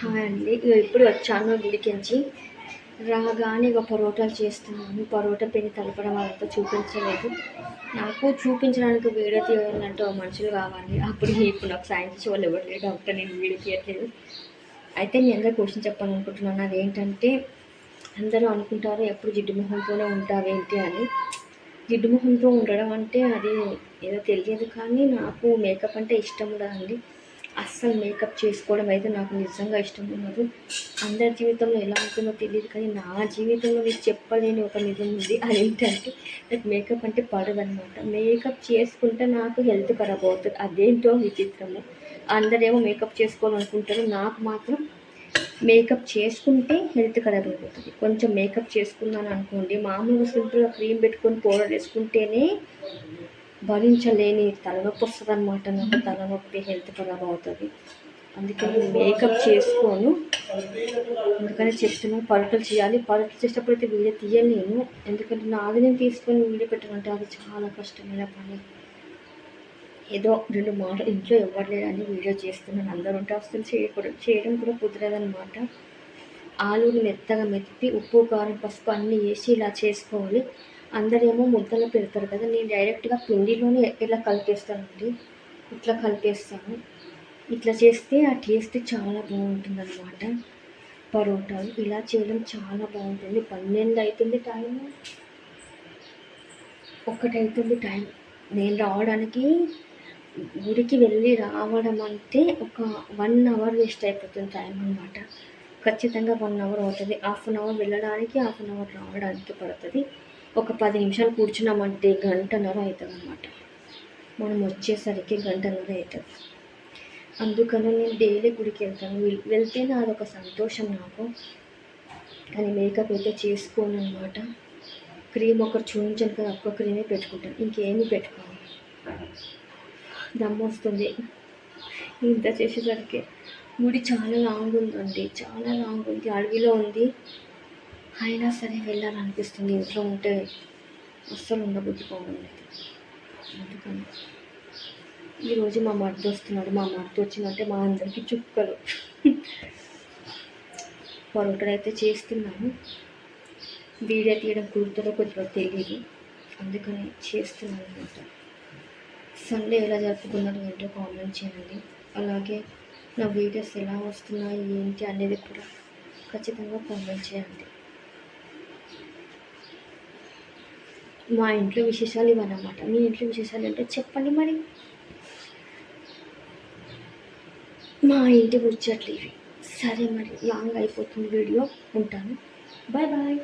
Hi అండి. ఇప్పుడు వచ్చాను గుడికించి. రాగానే ఇక పరోటాలు చేస్తున్నాను. పరోటా పిండి కలపడం అంతా చూపించలేదు. నాకు చూపించడానికి వీడియో తీయాలంటే మనుషులు కావాలి. ఇప్పుడు నాకు సాయం చేసే వాళ్ళు ఎవరు లేరు కాబట్టి నేను వీడియో తీయట్లేదు. అయితే నేను అందరూ క్వశ్చన్ చెప్పాలనుకుంటున్నాను. అదేంటంటే అందరూ అనుకుంటారు ఎప్పుడు జిడ్డు మొహంతోనే ఉంటావేంటి అని. జిడ్డు మొహంతో ఉండడం అంటే అది ఏదో తెలియదు, కానీ నాకు మేకప్ అంటే ఇష్టం ఉండదండి. అస్సలు మేకప్ చేసుకోవడం అయితే నాకు నిజంగా ఇష్టం ఉండదు. అందరి జీవితంలో ఎలా ఉంటుందో తెలియదు, కానీ నా జీవితంలో మీకు చెప్పలేని ఒక నిజం ఉంది. అదేంటంటే నాకు మేకప్ అంటే పడదనమాట. మేకప్ చేసుకుంటే నాకు హెల్త్ ఖరాబ్ అవుతుంది. అదేంటో విచిత్రము. అందరేమో మేకప్ చేసుకోవాలనుకుంటారు, నాకు మాత్రం మేకప్ చేసుకుంటే హెల్త్ ఖరాబ్ అయిపోతుంది. కొంచెం మేకప్ చేసుకున్నాను అనుకోండి, మామూలుగా సింపుల్గా క్రీమ్ పెట్టుకొని పౌడర్ వేసుకుంటేనే భరించలేని తలనొప్పి వస్తుంది అనమాట. నాకు తలనొప్పి, హెల్త్ ఖరాబ్ అవుతుంది. అందుకని మేకప్ చేసుకోను. అందుకని చెప్తున్నా పరోటాలు చేయాలి. పరోటాలు చేసేటప్పుడు అయితే వీడియో తీయలేను, ఎందుకంటే నాది నేను తీసుకొని వీడియో పెట్టాలంటే అది చాలా కష్టమైన పని. ఏదో 2 మాటలు ఇంట్లో ఎవరు లేదని వీడియో చేస్తున్నాను. అందరూ ఉంటే అసలు చేయడం కూడా కుదరదనమాట. ఆలుని మెత్తగా మెత్తి ఉప్పు, కారం, పసుపు అన్నీ వేసి ఇలా చేసుకోవాలి. అందరేమో ముద్దలు పెడతారు కదా, నేను డైరెక్ట్గా పిండిలోనే ఇలా కలిపేస్తానండి. ఇట్లా కలిపేస్తాను. ఇట్లా చేస్తే ఆ టేస్ట్ చాలా బాగుంటుంది అనమాట. పరోటాలు ఇలా చేయడం చాలా బాగుంటుంది. 12 అవుతుంది టైం, 1 అవుతుంది టైం. నేను రావడానికి గుడికి వెళ్ళి రావడం అంటే ఒక 1 అవర్ వేస్ట్ అయిపోతుంది టైం అనమాట. ఖచ్చితంగా 1 అవర్ అవుతుంది. హాఫ్ అన్ అవర్ వెళ్ళడానికి, హాఫ్ అన్ అవర్ రావడానికి పడుతుంది. ఒక 10 నిమిషాలు కూర్చున్నామంటే 1 గంటన్నర అవుతుంది అనమాట. మనం వచ్చేసరికి 1 గంటన్నర అవుతుంది. అందుకని నేను డైలీ గుడికి వెళ్తాను. వెళ్తేనే అదొక సంతోషం నాకు. కానీ మేకప్ అయితే చేసుకోను అనమాట. క్రీమ్ ఒకటి చూపించాను కదా, ఒక్క క్రీమే పెట్టుకుంటాను, ఇంకేమీ పెట్టుకోను. దమ్ము వస్తుంది ఇంత చేసేసరికి. గుడి చాలా లాంగ్ ఉందండి, చాలా లాంగ్ ఉంది, అడవిలో ఉంది. అయినా సరే వెళ్ళాలనిపిస్తుంది. ఇంట్లో ఉంటే అస్సలు ఉండబుద్ధి పోతుంది. అందుకని ఈరోజు మా మరిది వస్తున్నాడు. మా మరిది వచ్చిందంటే మా అందరికీ చుక్కలు. పరోటాలు అయితే చేస్తున్నాను. వీడియో తీయడం కుదురుతుందో కొద్దిగా తెలియదు, అందుకని చేస్తున్నాను అనమాట. సండే ఎలా జరుపుకున్నారు ఏంటో కామెంట్ చేయండి. అలాగే నా వీడియోస్ ఎలా వస్తున్నాయి ఏంటి అనేది కూడా ఖచ్చితంగా కామెంట్ చేయండి. మా ఇంట్లో విశేషాలు ఇవన్నమాట. మీ ఇంట్లో విశేషాలు ఏంటో చెప్పండి మరి. మా ఇంటి ముచ్చట్లు ఇవి. సరే మరి, లాంగ్ అయిపోతుంది వీడియో. ఉంటాను. Bye bye.